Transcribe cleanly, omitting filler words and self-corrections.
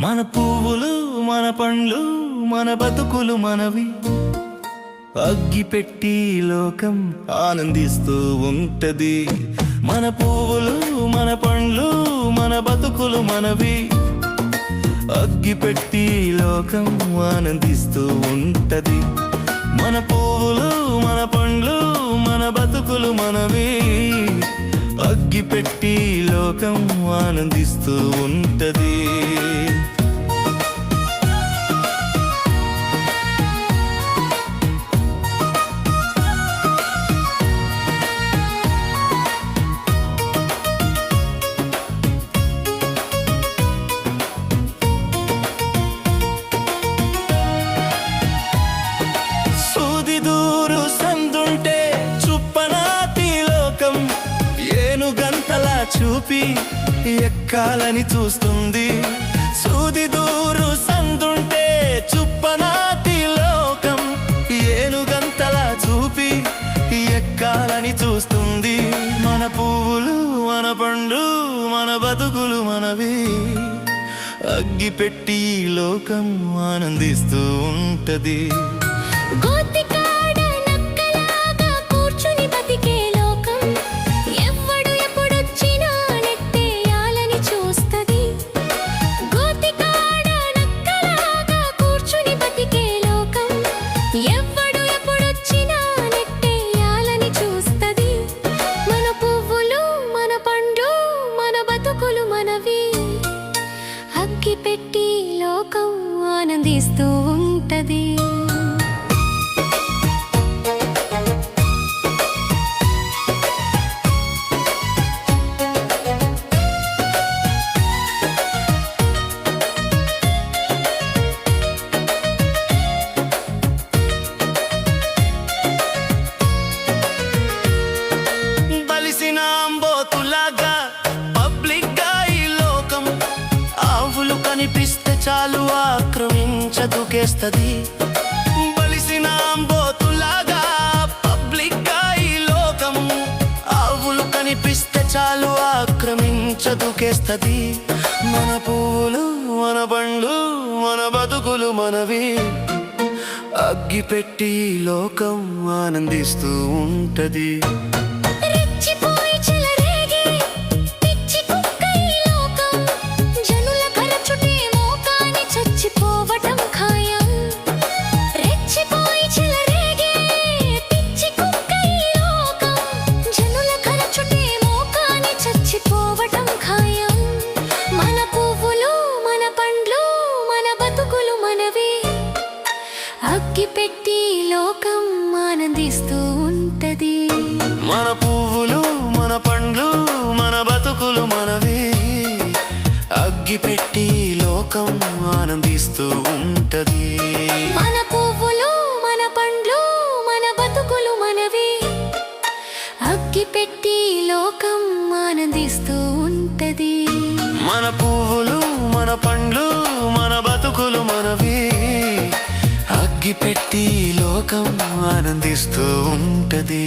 మన పువ్వులు మన పండ్లు మన బతుకులు మనవి. అగ్గి పెట్టి లోకం ఆనందిస్తూ ఉంటది. మన పువ్వులు మన పండ్లు మన బతుకులు మనవి. అగ్గి పెట్టి లోకం ఆనందిస్తూ ఉంటది. మన పువ్వులు మన పండ్లు మన బతుకులు మనవి. అగ్గి పెట్టి లోకం ఆనందిస్తూ ఉంటది. దూరు సందుంటే చుప్పనాతి లోకం ఏనుగంతలా చూపి ఎక్కాలని చూస్తుంది. సూది దూరు సందుంటే చుప్పనాతి లోకం ఏనుగంతలా చూపి ఎక్కాలని చూస్తుంది. మన పువ్వులు మన పండ్లు మన బతుకులు మనవి. అగ్గి పెట్టి లోకం ఆనందిస్తూ ఉంటది. అగ్గి పెట్టి లోకం ఆనందిస్తూ ఉంటది. కనిపిస్తే చాలు ఆక్రమించదుకేస్తది. బలిసిన అంబోతులాగా పబ్లిక్ గా ఈ లోకం ఆవులు కనిపిస్తే చాలు ఆక్రమించదుకేస్తది. మన పువ్వులు మన పండ్లు మన బతుకులు మనవి. అగ్గి పెట్టి లోకం ఆనందిస్తూ ఉంటది. అగ్గి పెట్టి లోకం ఆనందిస్తూ ఉంటది. మన పువ్వులు మన పండ్లు మన బతుకులు మనవి. అగ్గి పెట్టి లోకం ఆనందిస్తూ ఉంటది. మన పువ్వులు మన పండ్లు మన బతుకులు మనవి. అగ్గి పెట్టి లోకం ఆనందిస్తూ ఉంటది. మన పువ్వులు మన పండ్లు మన బతుకులు మనవి. అగ్గి పెట్టి లోకం ఆనందిస్తూ ఉంటది.